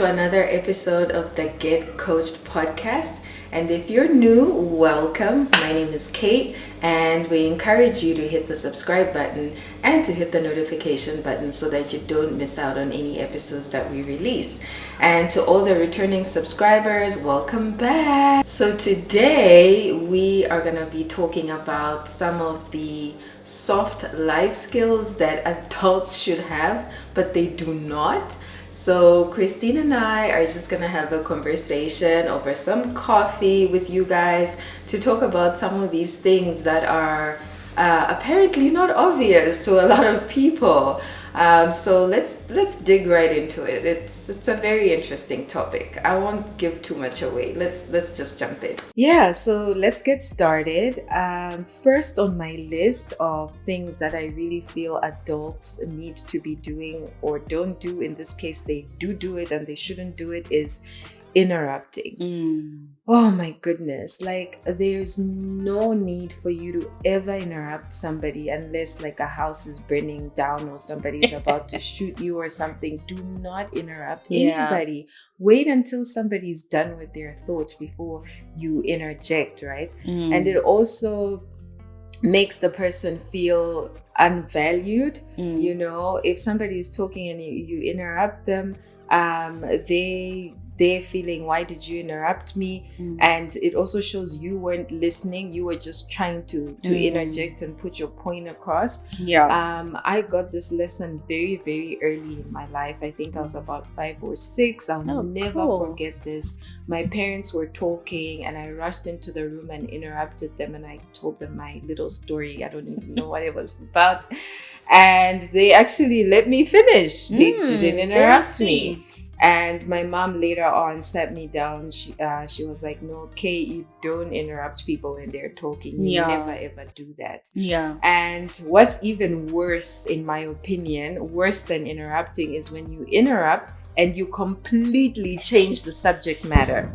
to another episode of the Get Coached podcast. And if you're new, welcome. My name is Kate, and we encourage you to hit the subscribe button and to hit the notification button so that you don't miss out on any episodes that we release. And to all the returning subscribers, welcome back. So today we are going to be talking about some of the soft life skills that adults should have, but they do not. So Christine and I are just going to have a conversation over some coffee with you guys to talk about some of these things that are apparently not obvious to a lot of people. So let's dig right into it. It's a very interesting topic. I won't give too much away. Let's just jump in. Yeah, so let's get started. First on my list of things that I really feel adults need to be doing or don't do, in this case they do it and they shouldn't do it, is interrupting. Oh my goodness, like there's no need for you to ever interrupt somebody unless like a house is burning down or somebody's about to shoot you or something. Do not interrupt anybody. Wait until somebody's done with their thought before you interject, right? And it also makes the person feel unvalued. You know, if somebody is talking and you interrupt them, they're feeling, why did you interrupt me? And it also shows you weren't listening. You were just trying to interject and put your point across. I got this lesson very, very early in my life. I think I was about 5 or 6. I'll never forget this. My parents were talking and I rushed into the room and interrupted them, and I told them my little story. I don't even know what it was about. And they actually let me finish. They didn't interrupt me. And my mom later on sat me down. She was like, no, Kate, you don't interrupt people when they're talking. You never ever do that. And what's even worse, in my opinion, worse than interrupting, is when you interrupt and you completely change the subject matter.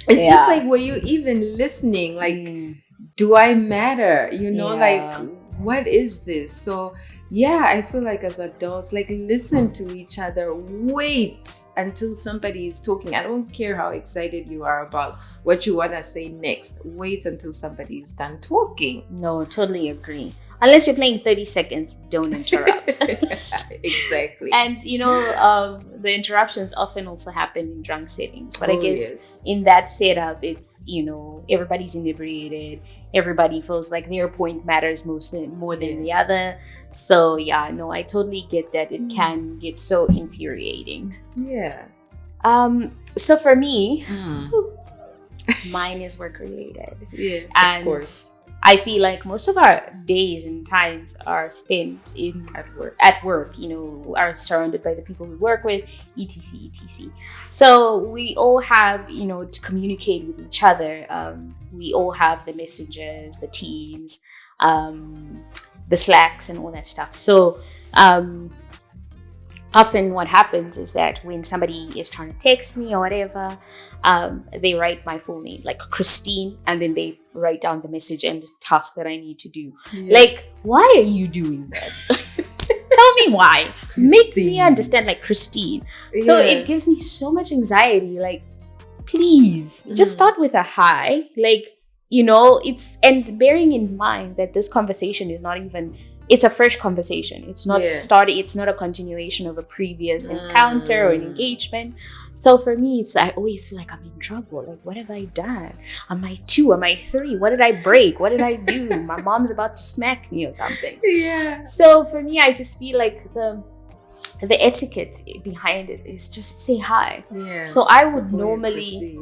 It's just like, were you even listening? Like, do I matter? You know, like, what is this? So I feel like as adults, like, listen to each other. Wait until somebody is talking. I don't care how excited you are about what you want to say next. Wait until somebody is done talking. No, totally agree. Unless you're playing 30 seconds, don't interrupt. Exactly. And, you know, the interruptions often also happen in drunk settings. But I guess in that setup, it's, you know, everybody's inebriated. Everybody feels like their point matters more than the other. So, I totally get that. It can get so infuriating. Yeah. So for me, mine is work-related. Yeah, and of course. I feel like most of our days and times are spent at work, you know, are surrounded by the people we work with, etc. So we all have, you know, to communicate with each other. We all have the messengers, the Teams, the Slacks and all that stuff. So often what happens is that when somebody is trying to text me or whatever, they write my full name, like Christine, and then they write down the message and the task that I need to do. Like, why are you doing that? Tell me why. Christine. Make me understand, like, Christine. So it gives me so much anxiety. Like, please, just start with a hi. Like, you know, and bearing in mind that this conversation is not even... It's a fresh conversation. It's not starting. It's not a continuation of a previous encounter or an engagement. So for me, I always feel like I'm in trouble. Like, what have I done? Am I 2? Am I 3? What did I break? What did I do? My mom's about to smack me or something. Yeah. So for me, I just feel like the etiquette behind it is just say hi. Yeah. So I would normally,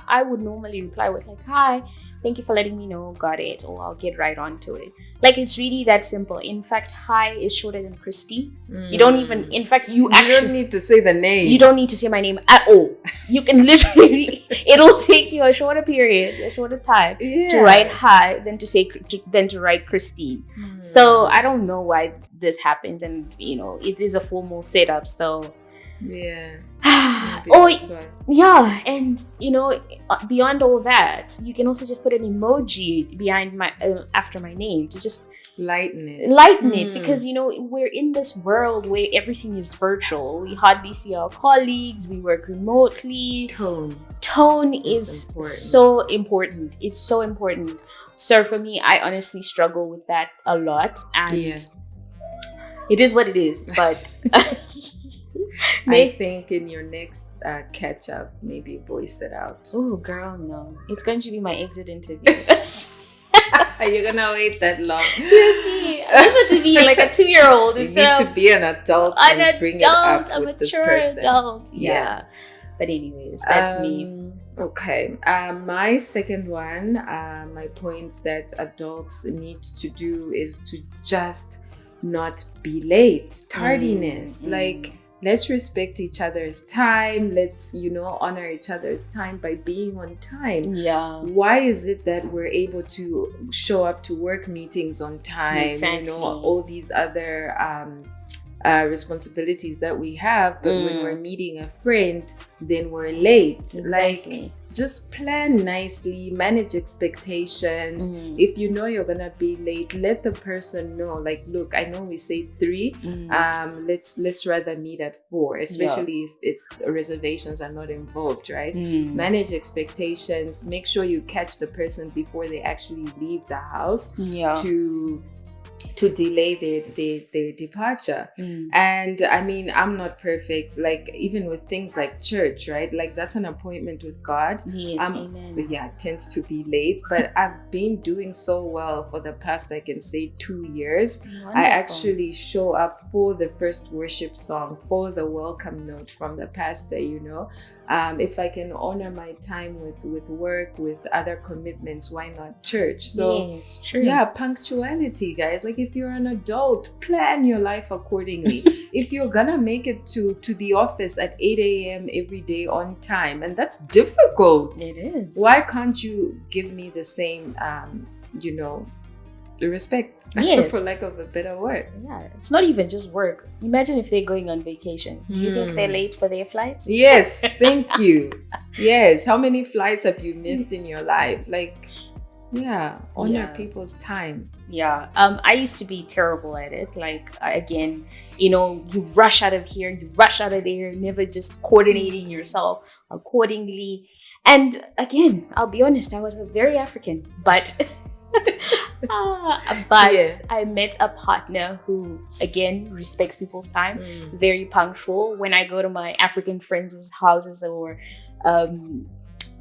I would normally reply with like, hi. Thank you for letting me know. Got it. Or I'll get right onto it. Like, it's really that simple. In fact, hi is shorter than Christy. You don't even, in fact, you don't need to say the name. You don't need to say my name at all. You can literally, it'll take you a shorter period, a shorter time to write hi than to write Christine. So I don't know why this happens. And, you know, it is a formal setup. So and you know, beyond all that, you can also just put an emoji behind my after my name to just lighten it, because we're in this world where everything is virtual. We hardly see our colleagues, we work remotely. Tone is important. So important. It's so important. So for me, I honestly struggle with that a lot, and it is what it is. But I think in your next catch up, maybe voice it out. Oh girl, no, it's going to be my exit interview. Are you gonna wait that long? You see, listen to me like a 2-year-old. You need to be an adult and bring it up a with this mature person. Adult. Yeah. But anyways, that's me. Okay. My second one, my point that adults need to do is to just not be late. Tardiness. Like, let's respect each other's time. Let's, honor each other's time by being on time. Yeah. Why is it that we're able to show up to work meetings on time? Exactly. All these other responsibilities that we have, but when we're meeting a friend, then we're late. Exactly. Like, just plan nicely, manage expectations. If you know you're gonna be late, let the person know, like, look, I know we say 3, let's rather meet at 4, especially if it's reservations are not involved, right? Manage expectations, make sure you catch the person before they actually leave the house to delay their departure. And I mean, I'm not perfect, like even with things like church, right? Like, that's an appointment with God. Yes, amen. Yeah, I tend to be late, but I've been doing so well for the past, I can say, 2 years. Wonderful. I actually show up for the first worship song, for the welcome note from the pastor, if I can honor my time with work, with other commitments, why not church? So yes, true. Yeah, punctuality, guys. Like, if you're an adult, plan your life accordingly. If you're gonna make it to the office at 8 a.m. every day on time, and that's difficult. It is. Why can't you give me the same, the respect, for lack of a better word? Yeah, it's not even just work. Imagine if they're going on vacation. Do you think they're late for their flights? Yes, thank you. Yes, how many flights have you missed in your life? Like, honor people's time. Yeah, I used to be terrible at it. Like, again, you rush out of here, you rush out of there, never just coordinating yourself accordingly. And again, I'll be honest, I was very African, but I met a partner who, again, respects people's time, very punctual. When I go to my African friends' houses or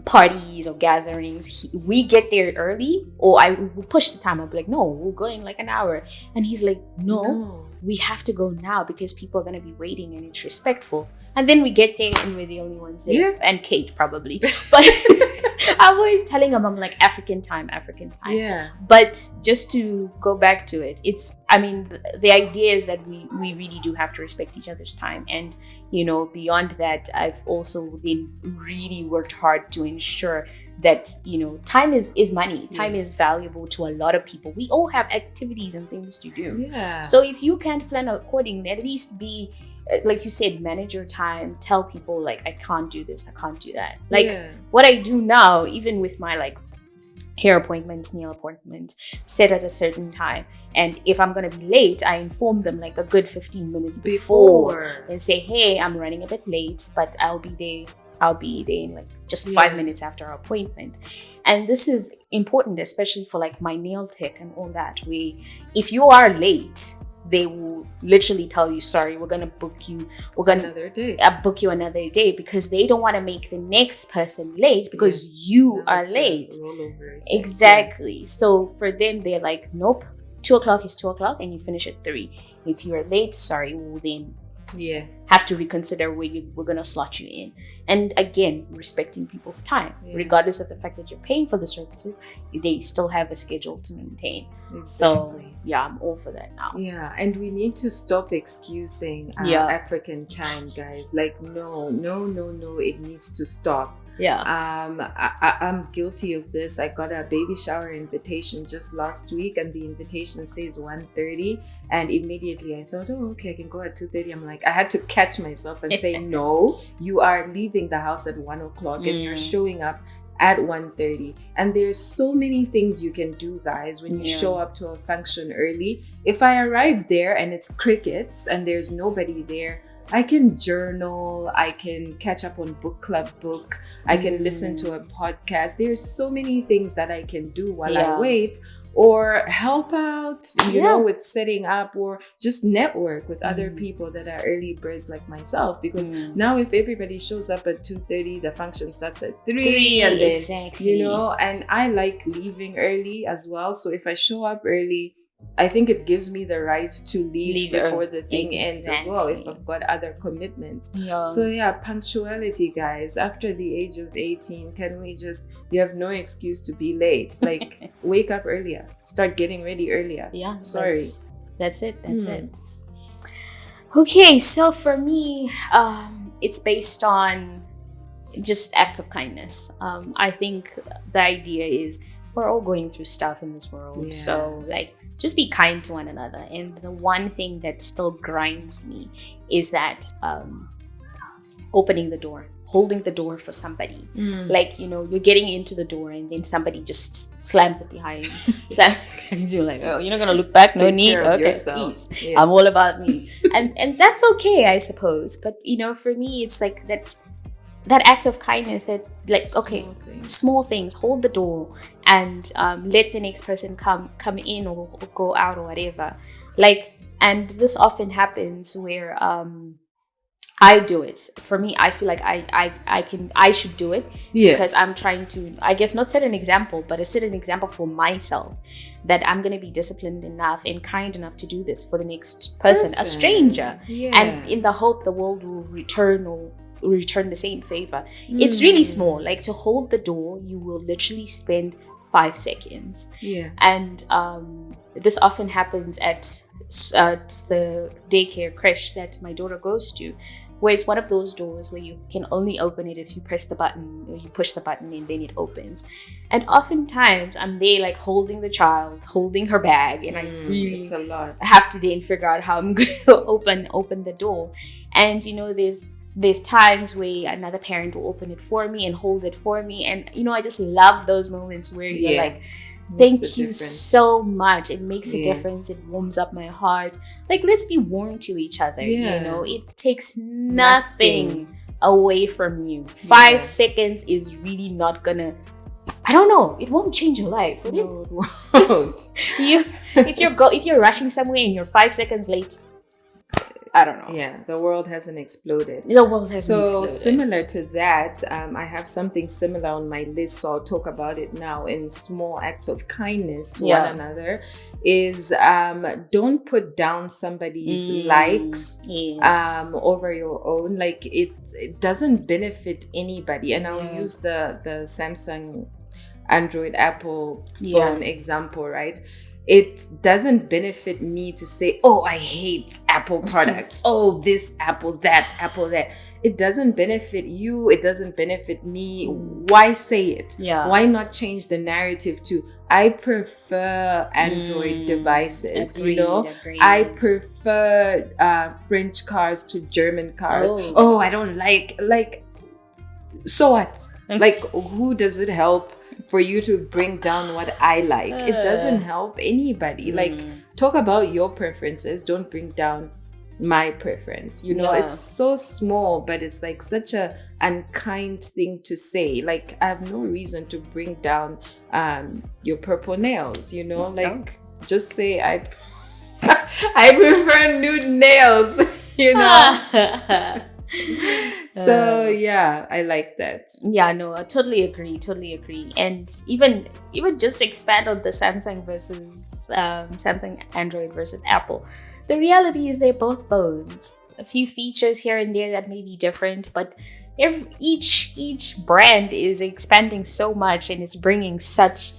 parties or gatherings, we get there early, or I will push the time. I'll be like, no, we'll go in like an hour. And he's like, no, we have to go now because people are going to be waiting and it's respectful. And then we get there and we're the only ones there. Yeah. And Kate probably. But I'm always telling him, I'm like, African time. Yeah. But just to go back to it, the idea is that we really do have to respect each other's time. And, beyond that, I've also been really worked hard to ensure that, time is money. Time is valuable to a lot of people. We all have activities and things to do. Yeah. So if you can't plan accordingly, at least be, like you said, manage your time. Tell people, like, I can't do this, I can't do that. Like, what I do now, even with my, like, hair appointments, nail appointments, set at a certain time. And if I'm going to be late, I inform them like a good 15 minutes before and say, hey, I'm running a bit late, but I'll be there in like just 5 minutes after our appointment. And this is important, especially for like my nail tech and all that. If you are late, they will literally tell you, sorry, we're going to book you. We're going to book you another day, because they don't want to make the next person late because you are late. Exactly. So for them, they're like, nope, 2:00 is 2:00 and you finish at 3. If you are late, sorry, we'll then have to reconsider where we're going to slot you in. And again, respecting people's time, regardless of the fact that you're paying for the services, they still have a schedule to maintain. Exactly. So I'm all for that now. Yeah, and we need to stop excusing African time, guys. Like, no, it needs to stop. Yeah. I'm guilty of this. I got a baby shower invitation just last week, and the invitation says 1:30, and immediately I thought, oh, okay, I can go at 2:30. I'm like, I had to catch myself and say, no, you are leaving the house at 1:00 and you're showing up at 1:30. And there's so many things you can do, guys, when you show up to a function early. If I arrive there and it's crickets and there's nobody there, I can journal, I can catch up on book club book, I can listen to a podcast. There's so many things that I can do while I wait, or help out, you know, with setting up, or just network with other people that are early birds like myself. Because now if everybody shows up at 2:30, the function starts at 3 and then, you know, and I like leaving early as well. So if I show up early, I think it gives me the right to leave before the thing ends as well, if I've got other commitments. So yeah, punctuality, guys. After the age of 18, can we just, you have no excuse to be late. Like, wake up earlier, start getting ready earlier. Sorry. That's it. Okay, so for me, it's based on just acts of kindness. I think the idea is we're all going through stuff in this world. So like, just be kind to one another. And the one thing that still grinds me is that opening the door, holding the door for somebody. Like, you know, you're getting into the door and then somebody just slams it behind you. And you're like, oh, you're not going to look back? No need? Okay, peace. I'm all about me. And that's okay, I suppose. But, you know, for me, it's like that act of kindness that, like, small things, hold the door and let the next person come in or go out or whatever. Like, and this often happens where I do it. For me, I feel like I should do it because I'm trying to, I guess, not set an example, but I set an example for myself that I'm going to be disciplined enough and kind enough to do this for the next person, a stranger, and in the hope the world will return the same favor. It's really small. Like, to hold the door, you will literally spend 5 seconds. And this often happens at the daycare creche that my daughter goes to, where it's one of those doors where you can only open it if you press the button or you push the button and then it opens. And oftentimes I'm there like holding the child, holding her bag, and I really it's a lot. have to then figure out how I'm going to open the door. And you know, there's times where another parent will open it for me and hold it for me. And, you know, I just love those moments where you're like, thank you so much. It makes a difference. It warms up my heart. Like, let's be warm to each other. You know, it takes nothing away from you. 5 seconds is really not gonna, I don't know, it won't change your life. No, it won't. If you're rushing somewhere and you're 5 seconds late, I don't know. Yeah, the world hasn't exploded. So similar to that, I have something similar on my list, so I'll talk about it now. In small acts of kindness to one another is don't put down somebody's likes over your own. Like, it doesn't benefit anybody. And I'll use the Samsung, Android, Apple phone example, right? It doesn't benefit me to say, oh, I hate Apple products. Oh, this Apple, that Apple, that. It doesn't benefit you. It doesn't benefit me. Why say it? Why not change the narrative to, I prefer Android devices, you know? I prefer French cars to German cars. Oh, I don't like, so what? Like, who does it help for you to bring down what I like? It doesn't help anybody. Like, talk about your preferences. Don't bring down my preference. You know, it's so small, but it's like such a unkind thing to say. Like, I have no reason to bring down your purple nails, you know? Like, just say I prefer nude nails, you know? So yeah, I like that. Yeah, no, I totally agree. And even just expand on the Samsung Android versus Apple. The reality is they're both phones. A few features here and there that may be different, but each brand is expanding so much and is bringing such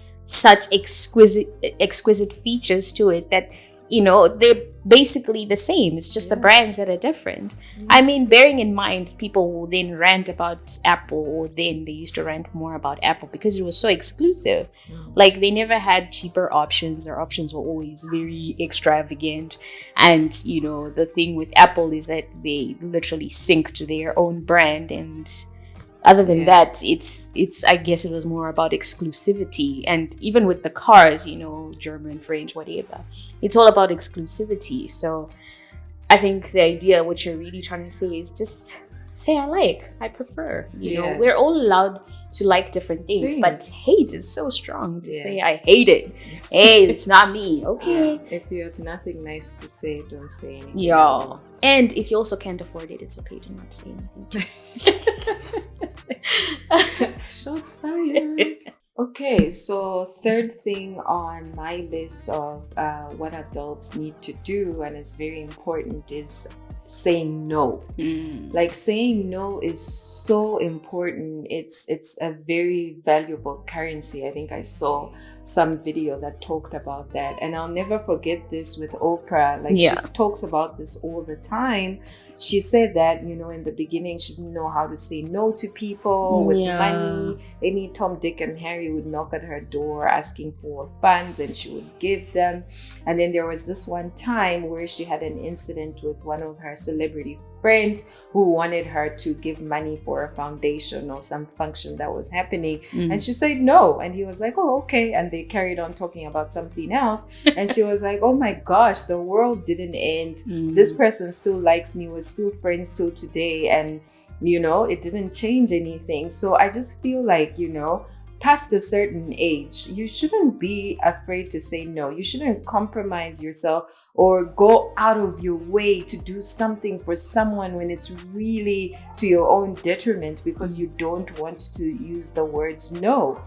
exquisite features to it that, you know, they're basically the same. It's just the brands that are different. I mean, bearing in mind, people will then rant about Apple, or then they used to rant more about Apple because it was so exclusive. Like, they never had cheaper options. Their options were always very extravagant. And, you know, the thing with Apple is that they literally sync to their own brand, and Other than that, it's I guess it was more about exclusivity. And even with the cars, German, French, whatever, it's all about exclusivity. So I think the idea, what you're really trying to say, is just say I prefer. We're all allowed to like different things, but hate is so strong to say I hate it. Hey, it's not me. Okay. If you have nothing nice to say, don't say anything. Yeah. And if you also can't afford it, it's okay to not say anything. Shots fired. Okay, so third thing on my list of what adults need to do, and it's very important, is saying no. Like, saying no is so important. It's a very valuable currency. I think I saw some video that talked about that, and I'll never forget this with Oprah. Like, she talks about this all the time. She said that, in the beginning, she didn't know how to say no to people with money. Any Tom, Dick, and Harry would knock at her door asking for funds, and she would give them. And then there was this one time where she had an incident with one of her celebrity friends who wanted her to give money for a foundation or some function that was happening. And she said no. And he was like, oh, okay. And they carried on talking about something else. And she was like, oh my gosh, the world didn't end. This person still likes me. We're still friends till today. And, it didn't change anything. So I just feel like, past a certain age, you shouldn't be afraid to say no. You shouldn't compromise yourself or go out of your way to do something for someone when it's really to your own detriment because you don't want to use the words no.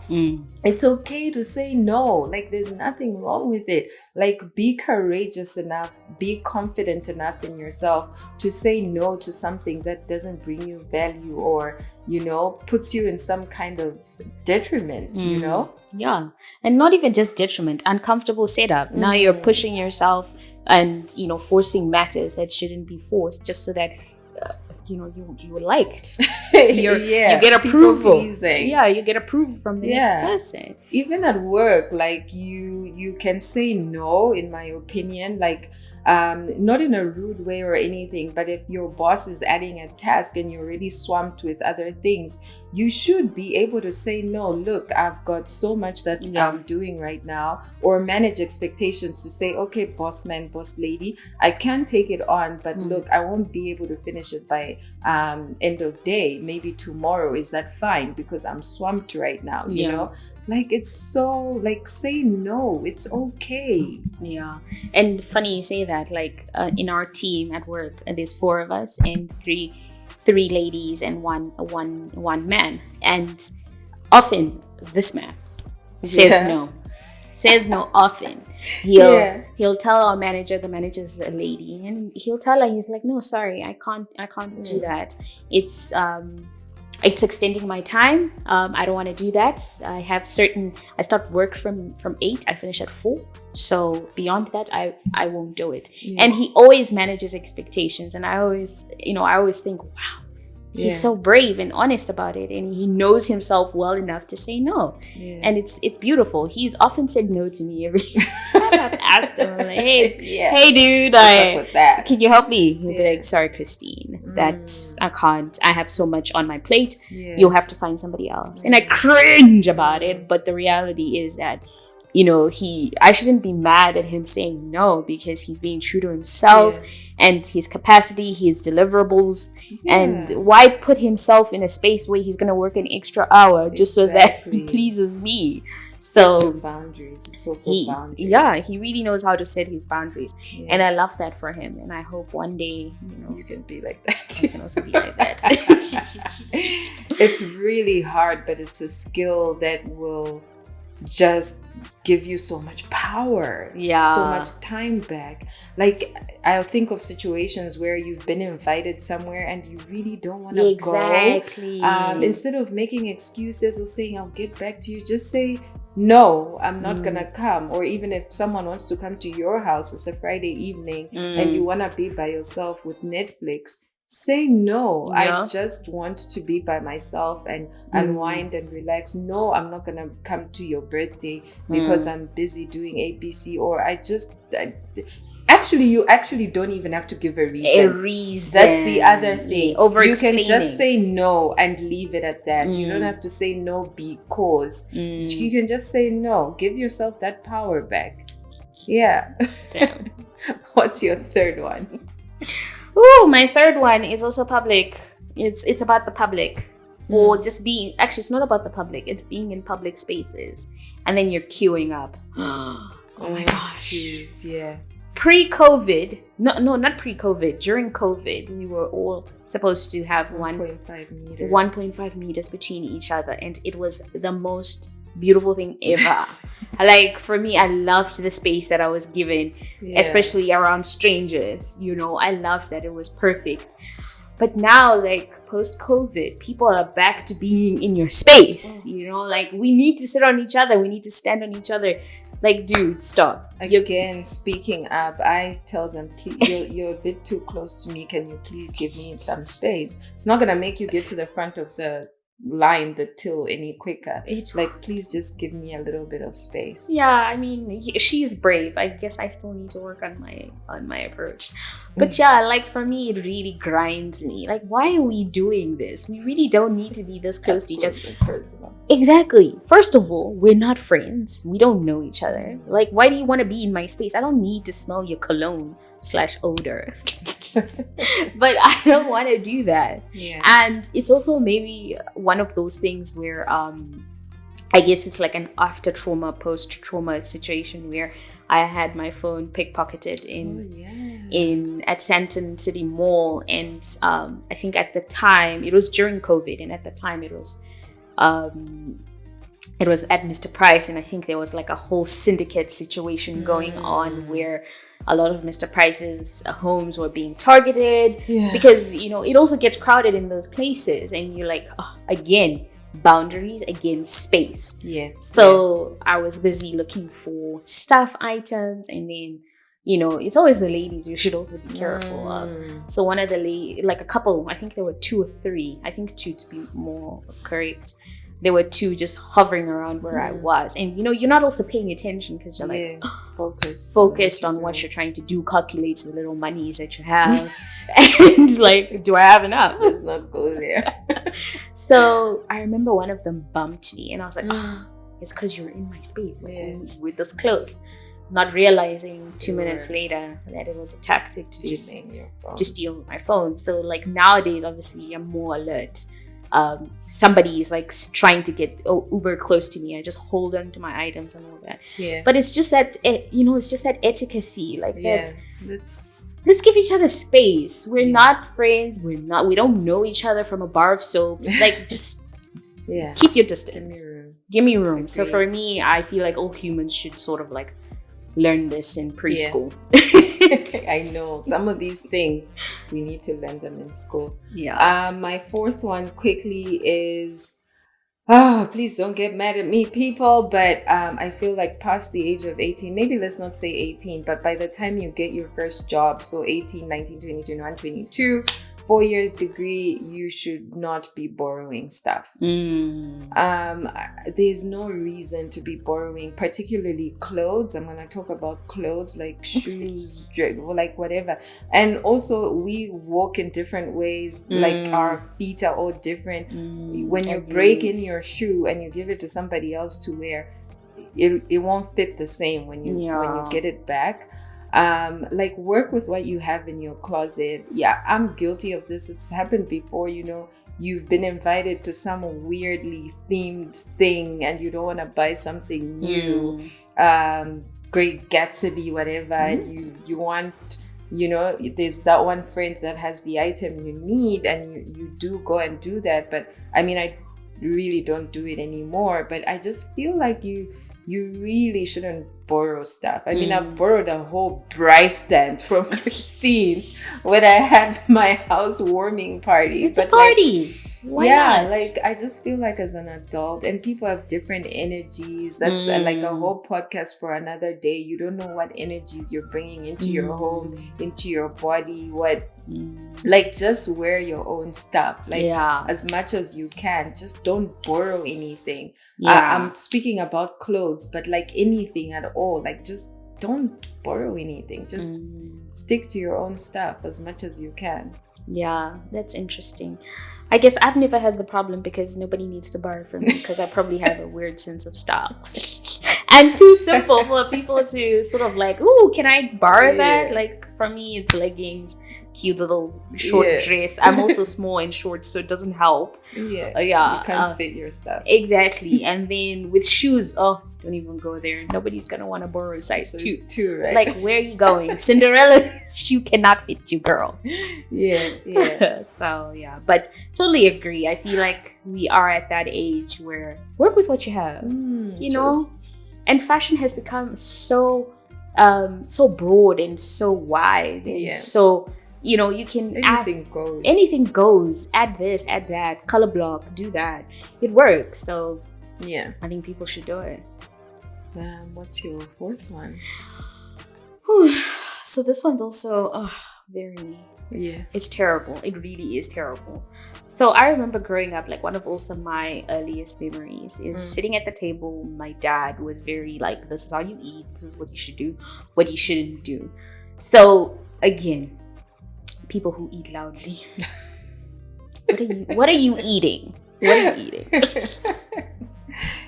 It's okay to say no. Like, there's nothing wrong with it. Like, be courageous enough, be confident enough in yourself to say no to something that doesn't bring you value or, puts you in some kind of detriment, Yeah. And not even just detriment, uncomfortable setup. Now you're pushing yourself and, forcing matters that shouldn't be forced just so that, you liked. You get approval. Yeah, you get approval from the next person. Even at work, like you can say no, in my opinion, like not in a rude way or anything, but if your boss is adding a task and you're already swamped with other things, you should be able to say no. Look, I've got so much that I'm doing right now, or manage expectations to say, okay, boss man, boss lady, I can take it on, but look, I won't be able to finish it by end of day, maybe tomorrow. Is that fine? Because I'm swamped right now, you know? Like, it's so, like, say no. It's okay. Yeah. And funny you say that. Like, in our team at work, there's 4 of us and three ladies and one man. And often this man says no often. He'll tell our manager, the manager's a lady, and he'll tell her, he's like, no, sorry, I can't do that. It's extending my time. I don't want to do that. I start work from 8, I finish at 4. So beyond that, I won't do it. And he always manages expectations. And I always think, wow, he's so brave and honest about it. And he knows himself well enough to say no. And it's beautiful. He's often said no to me every time I've asked him, like, hey dude, can you help me? He'll be like, sorry, Christine, I can't. I have so much on my plate. You'll have to find somebody else. And I cringe about it. But the reality is that, I shouldn't be mad at him saying no, because he's being true to himself and his capacity, his deliverables. And why put himself in a space where he's going to work an extra hour just so that he pleases me? So boundaries. It's also boundaries. Yeah, he really knows how to set his boundaries. And I love that for him. And I hope one day, you can be like that. You can also be like that. It's really hard, but it's a skill that will just give you so much power, so much time back. Like, I'll think of situations where you've been invited somewhere and you really don't want to go. Instead of making excuses or saying I'll get back to you, just say no, I'm not gonna come. Or even if someone wants to come to your house, it's a Friday evening and you want to be by yourself with Netflix, say no. I just want to be by myself and unwind and relax. No, I'm not gonna come to your birthday because I'm busy doing ABC, or Actually, you actually don't even have to give a reason. That's the other thing. You can just say no and leave it at that. You don't have to say no because. You can just say no. Give yourself that power back. Yeah. Damn. What's your third one? Ooh, my third one is also public. It's about the public. Or just being, actually, it's not about the public. It's being in public spaces. And then you're queuing up. Oh my gosh. Yeah. Pre-COVID, no, not pre-COVID. During COVID, we were all supposed to have 1.5 meters between each other, and it was the most beautiful thing ever. Like, for me, I loved the space that I was given, especially around strangers. You know, I loved that. It was perfect. But now, like, post-COVID, people are back to being in your space. You know, like, we need to sit on each other. We need to stand on each other. Like, dude, stop. Again, speaking up, I tell them, you're a bit too close to me. Can you please give me some space? It's not going to make you get to the front of the line, the till, any quicker. Like, please just give me a little bit of space. Yeah, I mean, she's brave. I guess I still need to work on my approach. But yeah, like, for me, it really grinds me. Like, why are we doing this? We really don't need to be this close to each other. Exactly. First of all, we're not friends. We don't know each other. Like, why do you want to be in my space? I don't need to smell your cologne/odor. But I don't want to do that. Yeah. And it's also maybe one of those things where I guess it's like an after trauma, post trauma situation where I had my phone pickpocketed at Santon City Mall, and I think at the time it was during COVID, and at the time it was at Mr. Price, and I think there was like a whole syndicate situation going on where a lot of Mr. Price's homes were being targeted because, you know, it also gets crowded in those places, and you're like, again, boundaries, again, space. So I was busy looking for stuff items, and then, you know, it's always the ladies you should also be careful of. So one of the like a couple, I think there were 2 or 3, I think 2 to be more correct. There were 2 just hovering around where I was. And, you know, you're not also paying attention because you're like focused on what you're trying to do, calculates the little monies that you have. And like, do I have enough? Let's not go there. So I remember one of them bumped me, and I was like, it's because you're in my space. Like, we're this close. Not realizing 2 minutes later that it was a tactic to just steal my phone. So like nowadays, obviously, I'm more alert. Somebody is like trying to get uber close to me, I just hold on to my items and all that. But it's just that it's just that etiquette, like that. Let's give each other space. We're not friends. We don't know each other from a bar of soaps. Like, just keep your distance. Give me room. So for me, I feel like all humans should sort of like learn this in preschool. I know some of these things we need to learn them in school. My fourth one quickly is please don't get mad at me, people, but I feel like past the age of 18, maybe let's not say 18, but by the time you get your first job, so 18, 19, 20, 21, 22, 4 years degree, you should not be borrowing stuff. There's no reason to be borrowing, particularly clothes. I'm going to talk about clothes like shoes, like whatever. And also, we walk in different ways. Like, our feet are all different. When you break in your shoe and you give it to somebody else to wear, it won't fit the same when you get it back. Like, work with what you have in your closet. I'm guilty of this. It's happened before. You know, you've been invited to some weirdly themed thing and you don't want to buy something new, Great Gatsby, whatever, and you want, you know, there's that one friend that has the item you need, and you do go and do that. But I mean, I really don't do it anymore, but I just feel like you really shouldn't borrow stuff. I mean, I've borrowed a whole braai stand from Christine when I had my housewarming party. It's a party. Like, why not? Like, I just feel like as an adult, and people have different energies. That's like a whole podcast for another day. You don't know what energies you're bringing into your home, into your body, like, just wear your own stuff, like, as much as you can. Just don't borrow anything. I'm speaking about clothes, but like anything at all, like, just don't borrow anything. Just stick to your own stuff as much as you can. Yeah, that's interesting. I guess I've never had the problem because nobody needs to borrow from me because I probably have a weird sense of style. And too simple for people to sort of like, ooh, can I borrow that? Like for me, it's leggings, cute little short dress. I'm also small and short, so it doesn't help. You can't fit your stuff. Exactly. And then with shoes, don't even go there. Nobody's gonna want to borrow a size 2, right? Like, where are you going? Cinderella's shoe cannot fit you, girl. Yeah. So yeah, but totally agree. I feel like we are at that age where work with what you have, you know. And fashion has become so broad and so wide and so, you know, you can anything goes. Add this, add that, color block, do that. It works. So yeah, I think people should do it. What's your fourth one? So this one's also very it's terrible. It really is terrible. So I remember growing up, like one of also my earliest memories is sitting at the table. My dad was very like, this is how you eat, this is what you should do, what you shouldn't do. So again, people who eat loudly. What are you eating? What are you eating?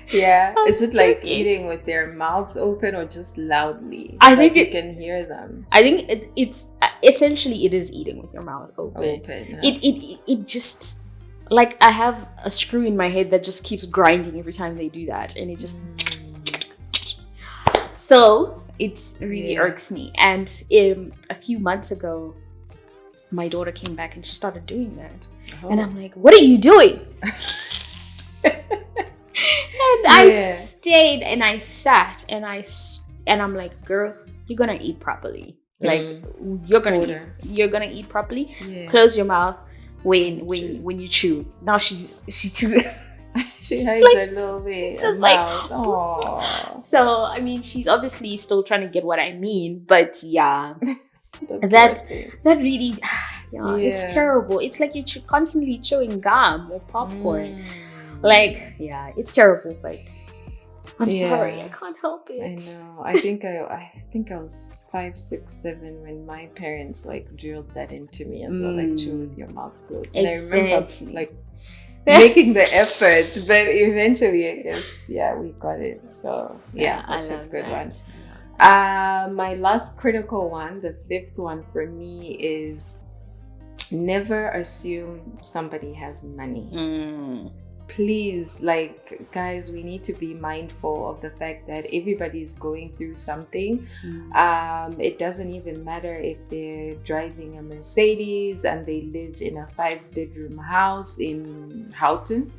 Is it like eating with their mouths open or just loudly? I think you can hear them. I think it's essentially it is eating with your mouth open. It just, like, I have a screw in my head that just keeps grinding every time they do that, and it just so it really irks me. And a few months ago, my daughter came back and she started doing that, and I'm like, what are you doing? And I stayed and I sat and I'm like, girl, you're gonna eat properly. Like you're gonna eat properly. Yeah. Close your mouth when you chew. Now she chew. She hides like, her little bit. She's just like, aww. So I mean, she's obviously still trying to get what I mean, but yeah. that really, it's terrible. It's like you're constantly chewing gum or popcorn. Like, it's terrible, but I'm sorry, I can't help it. I know. I think I was 5, 6, 7 when my parents like drilled that into me as well, like chew with your mouth closed. And I remember like making the effort, but eventually I guess we got it. So that's a good one. My last critical one, the fifth one for me is never assume somebody has money. Please, like, guys, we need to be mindful of the fact that everybody's going through something. It doesn't even matter if they're driving a Mercedes and they live in a 5-bedroom house in Houghton.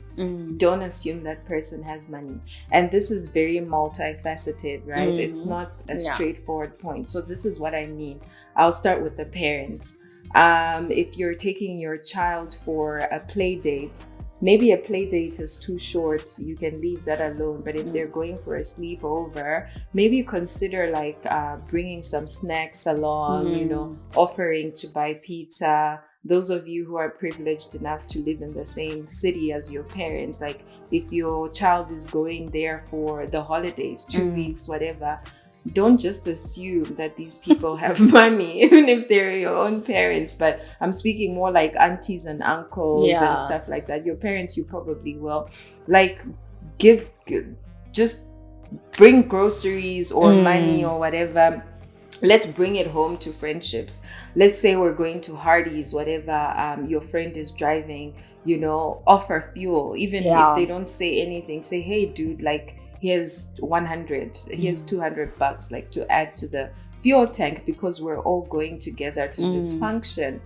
Don't assume that person has money. And this is very multifaceted, right? It's not a straightforward point. So this is what I mean. I'll start with the parents. If you're taking your child for a play date, maybe a play date is too short, you can leave that alone. But if they're going for a sleepover, maybe consider like bringing some snacks along, you know, offering to buy pizza. Those of you who are privileged enough to live in the same city as your parents, like if your child is going there for the holidays, 2 weeks, whatever, don't just assume that these people have money, even if they're your own parents. But I'm speaking more like aunties and uncles and stuff like that. Your parents, you probably will. Like, just bring groceries or money or whatever. Let's bring it home to friendships. Let's say we're going to Hardee's, whatever. Your friend is driving, you know, offer fuel. Even if they don't say anything, say, hey, dude, like, here's 100, here's $200, like, to add to the fuel tank because we're all going together to this function.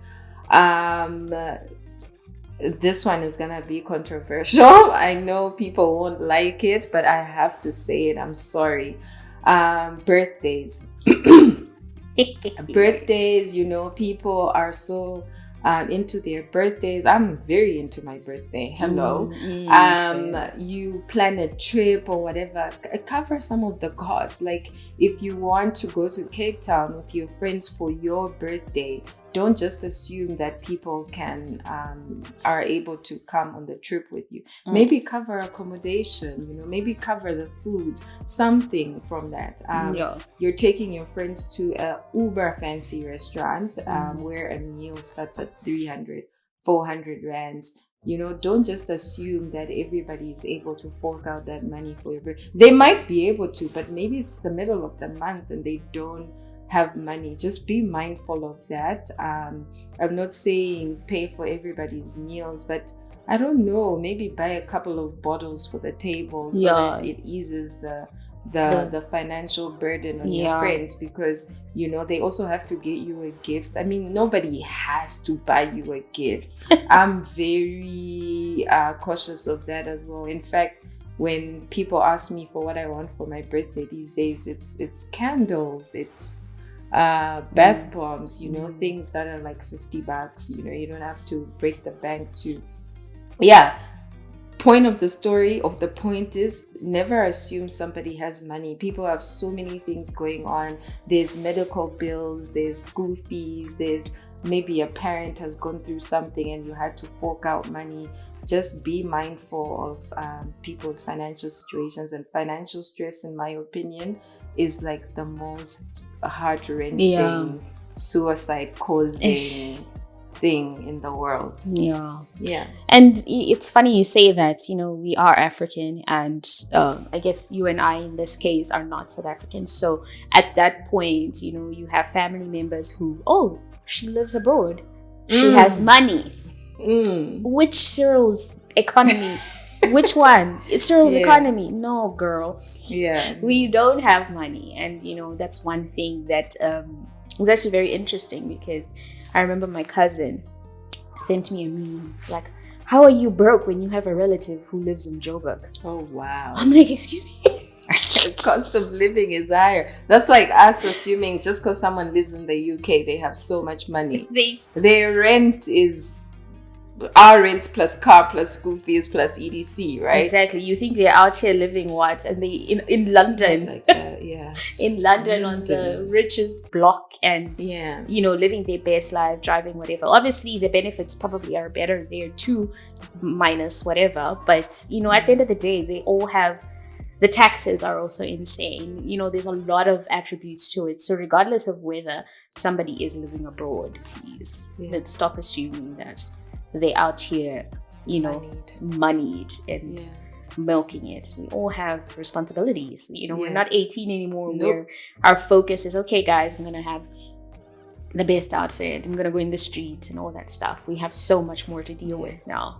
This one is gonna be controversial. I know people won't like it, but I have to say it. I'm sorry. Birthdays. Birthdays, you know, people are so into their birthdays. I'm very into my birthday. Hello. You plan a trip or whatever, cover some of the costs. Like if you want to go to Cape Town with your friends for your birthday, don't just assume that people are able to come on the trip with you. Maybe cover accommodation, maybe cover the food, something from that. You're taking your friends to a uber fancy restaurant where a meal starts at 300, 400 rands. Don't just assume that everybody is able to fork out that money for your birthday. They might be able to, but maybe it's the middle of the month and they don't have money. Just be mindful of that. I'm not saying pay for everybody's meals, but I don't know, maybe buy a couple of bottles for the table so that it eases the financial burden on your friends, because they also have to get you a gift. I mean, nobody has to buy you a gift. I'm very cautious of that as well. In fact, when people ask me for what I want for my birthday these days, it's candles, it's bath bombs, things that are like $50. You don't have to break the bank to point of the point is, never assume somebody has money. People have so many things going on. There's medical bills, there's school fees, there's maybe a parent has gone through something and you had to fork out money. Just be mindful of people's financial situations, and financial stress, in my opinion, is like the most heart-wrenching, suicide-causing thing in the world. And it's funny you say that. We are African, and I guess you and I in this case are not South African. So at that point, you have family members who, she lives abroad, she has money. Which Cyril's economy? Which one? It's Cyril's economy. No, girl. We don't have money. And that's one thing that was actually very interesting, because I remember my cousin sent me a meme. It's like, how are you broke when you have a relative who lives in Joburg? Oh, wow. I'm like, excuse me? The cost of living is higher. That's like us assuming just because someone lives in the UK, they have so much money. Their rent is our rent plus car plus school fees plus EDC, right? Exactly. You think they're out here living what? And they in London, like that, in London on the richest block, and living their best life, driving whatever. Obviously, the benefits probably are better there too, minus whatever. But at the end of the day, they all have. The taxes are also insane. There's a lot of attributes to it. So regardless of whether somebody is living abroad, please let's stop assuming that they're out here, moneyed and milking it. We all have responsibilities. We're not 18 anymore, where our focus is, okay, guys, I'm going to have the best outfit. I'm going to go in the streets and all that stuff. We have so much more to deal with now.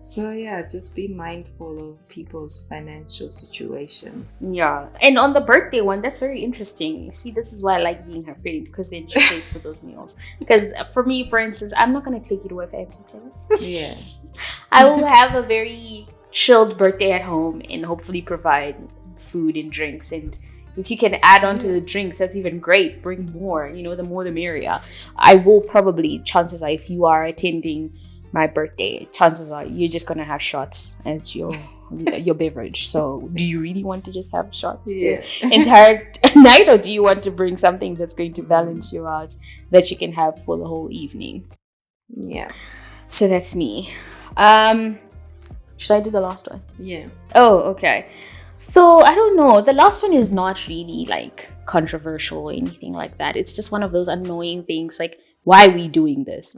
So just be mindful of people's financial situations. And on the birthday one, that's very interesting. See, this is why I like being her friend, because then she pays for those meals. Because for me, for instance, I'm not going to take you to a fancy place. I will have a very chilled birthday at home and hopefully provide food and drinks. And if you can add on to the drinks, that's even great. Bring more, the more the merrier. I will probably, chances are, if you are attending my birthday, chances are you're just gonna have shots as your beverage. So do you really want to just have shots the entire night, or do you want to bring something that's going to balance you out that you can have for the whole evening? So that's me. Should I do the last one? Okay. So I don't know, the last one is not really like controversial or anything like that. It's just one of those annoying things, like, why are we doing this?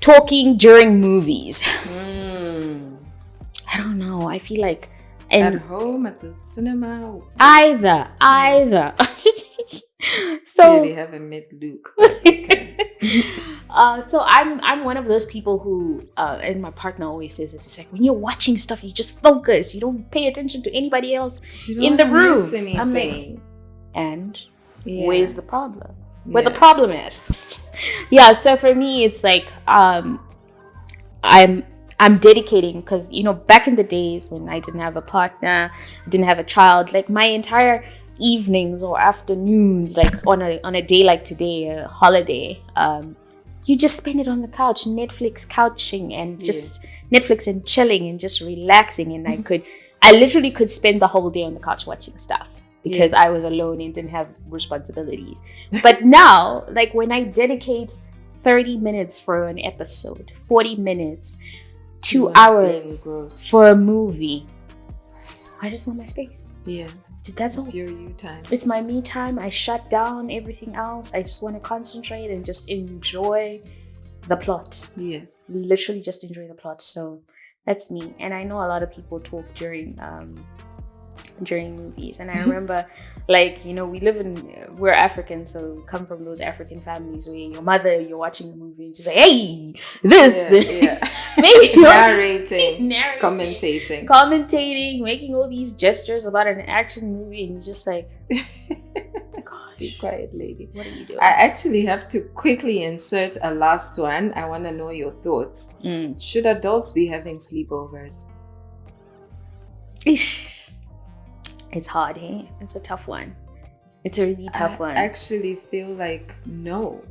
Talking during movies. I don't know. I feel like at home, at the cinema, either. So they haven't met Luke. So I'm one of those people who, and my partner always says this. It's like, when you're watching stuff, you just focus. You don't pay attention to anybody else in the room. I'm like, and where's the problem? Where the problem is? So for me, it's like I'm dedicating, because back in the days when I didn't have a partner, didn't have a child, like my entire evenings or afternoons, like on a day like today, a holiday, you just spend it on the couch, Netflix couching, and just Netflix and chilling and just relaxing. And I literally could spend the whole day on the couch watching stuff. because I was alone and didn't have responsibilities. But now, like when I dedicate 30 minutes for an episode, 40 minutes, 2 hours for a movie, I just want my space. Yeah. That's all. It's your you time. It's my me time. I shut down everything else. I just want to concentrate and just enjoy the plot. Yeah. Literally just enjoy the plot. So that's me. And I know a lot of people talk during movies, and I remember, like, you know, we're African, so come from those African families where your mother, you're watching a movie and she's like, hey, this maybe narrating, commentating, making all these gestures about an action movie, and you're just like, gosh, be quiet, lady, what are you doing? I actually have to quickly insert a last one. I want to know your thoughts. Should adults be having sleepovers? It's hard, hey? It's a tough one. It's a really tough one. I actually feel like no.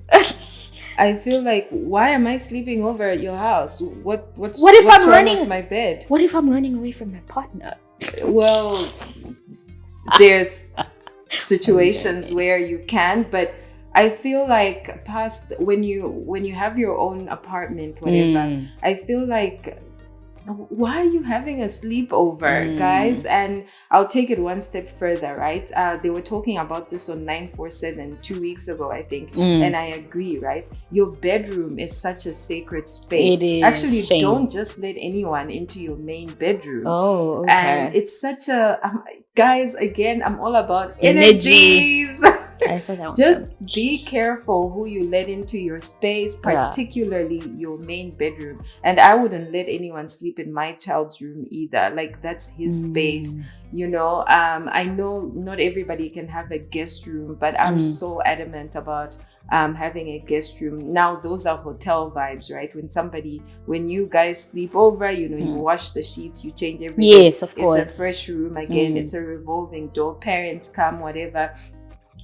I feel like, why am I sleeping over at your house? What's I'm running with my bed? What if I'm running away from my partner? Well, there's situations where you can, but I feel like past when you have your own apartment, whatever, I feel like, why are you having a sleepover, guys? And I'll take it one step further, right? They were talking about this on 947 2 weeks ago, I think. And I agree, right? Your bedroom is such a sacred space. It is. Actually, don't just let anyone into your main bedroom. Oh, okay. And it's such a... guys, again, I'm all about energies. I saw that one. Just be careful who you let into your space, particularly your main bedroom. And I wouldn't let anyone sleep in my child's room either. Like, that's his space, you know. I know not everybody can have a guest room, but I'm so adamant about having a guest room. Now, those are hotel vibes, right? When you guys sleep over, you know, you wash the sheets, you change everything. Yes, of course. It's a fresh room again. It's a revolving door. Parents come, whatever.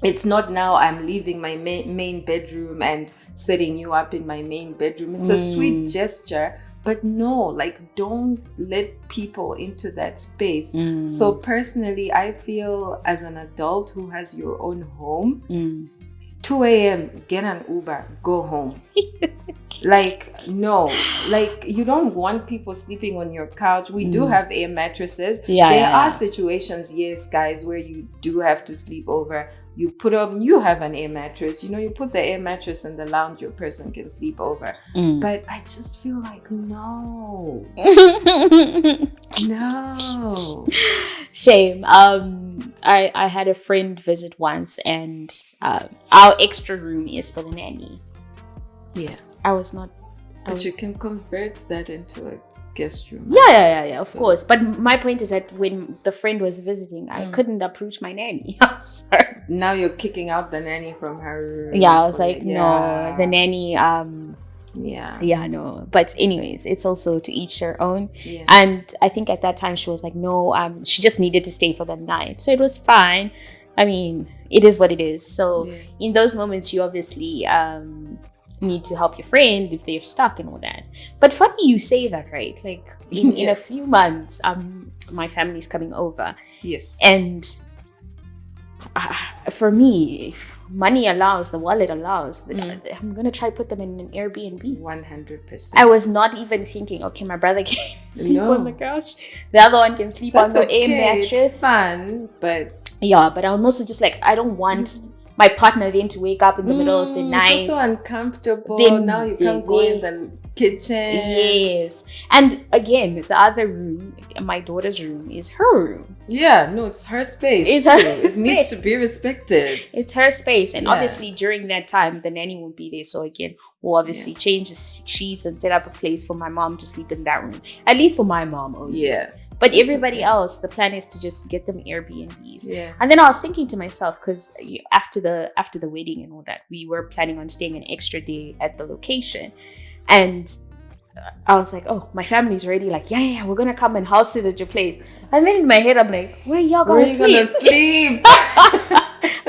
It's not now I'm leaving my main bedroom and setting you up in my main bedroom. It's a sweet gesture, but no, like, don't let people into that space. So personally, I feel as an adult who has your own home, 2 a.m., get an Uber, go home. Like, no, like, you don't want people sleeping on your couch. We do have air mattresses. There are situations, yes, guys, where you do have to sleep over. You have an air mattress, you know, you put the air mattress in the lounge, your person can sleep over. But I just feel like, no. No. Shame. I had a friend visit once, and our extra room is for the nanny. Yeah. But you can convert that into a guest room. Yeah, of course. But my point is that when the friend was visiting, I couldn't approach my nanny. Sorry. Now you're kicking out the nanny from her room. Yeah, I was like, no, the nanny, no. But anyways, it's also to each their own. Yeah. And I think at that time she was like, no, she just needed to stay for the night. So it was fine. I mean, it is what it is. So in those moments, you obviously need to help your friend if they're stuck and all that. But funny you say that, right? Like in a few months, my family's coming over. Yes. And for me, if money allows, the wallet allows, I'm gonna try put them in an Airbnb. 100%. I was not even thinking, okay, my brother can sleep on the couch, the other one can sleep on the air mattress. It's fun, but but I'm also just like, I don't want my partner then to wake up in the middle of the night. It's also uncomfortable. Then now you can't go in the kitchen. Yes. And again, the other room, my daughter's room, is her room. Yeah, no, it's her space. It needs to be respected. It's her space. And obviously during that time, the nanny won't be there. So again, we'll obviously change the sheets and set up a place for my mom to sleep in that room. At least for my mom only. Yeah. But everybody else, the plan is to just get them Airbnbs. Yeah. And then I was thinking to myself, because after the wedding and all that, we were planning on staying an extra day at the location. And I was like, oh, my family's already like, yeah, we're going to come and house sit at your place. And then in my head, I'm like, where y'all going to sleep?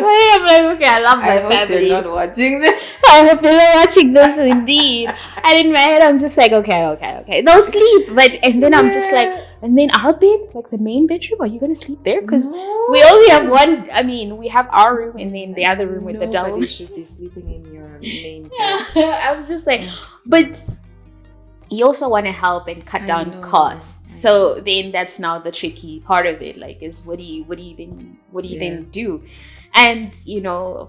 I'm like, okay, I love my family. I hope they're not watching this. I hope they're not watching this indeed. And in my head, I'm just like, okay. They'll sleep. And then I'm just like, and then our bed, like the main bedroom, are you going to sleep there? Because We only have one. I mean, we have our room and then the other room with the double. Nobody should be sleeping in your main bed. I was just like, but you also want to help and cut down costs. So then that's now the tricky part of it. Like, is what do you then do? And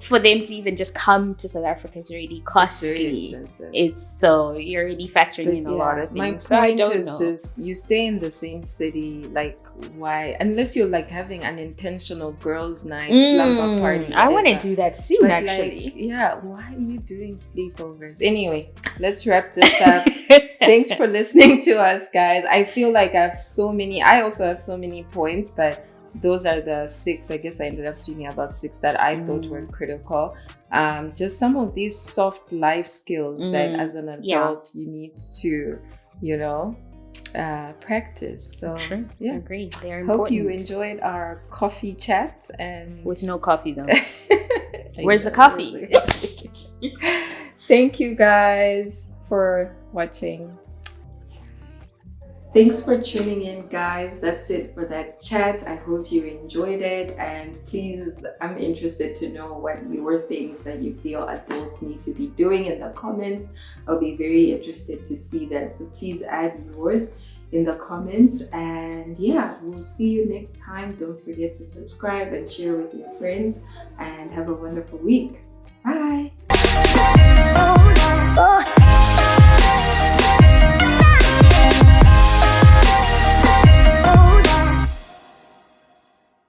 for them to even just come to South Africa is already costly. It's so you're already factoring in a lot of things. My point is just you stay in the same city. Like, why? Unless you're like having an intentional girls' night slumber party. Whatever. I want to do that soon, but actually. Why are you doing sleepovers? Anyway, let's wrap this up. Thanks for listening to us, guys. I feel like I also have so many points, but those are the 6. I guess I ended up speaking about 6 that I thought were critical. Just some of these soft life skills that as an adult you need to, practice. So sure. Yeah, agree. They're important. Hope you enjoyed our coffee chat and with no coffee though. Where's the coffee? Thank you guys for watching. Thanks for tuning in, guys. That's it for that chat. I hope you enjoyed it. And please, I'm interested to know what your things that you feel adults need to be doing in the comments. I'll be very interested to see that. So please add yours in the comments. And yeah, we'll see you next time. Don't forget to subscribe and share with your friends. And have a wonderful week. Bye.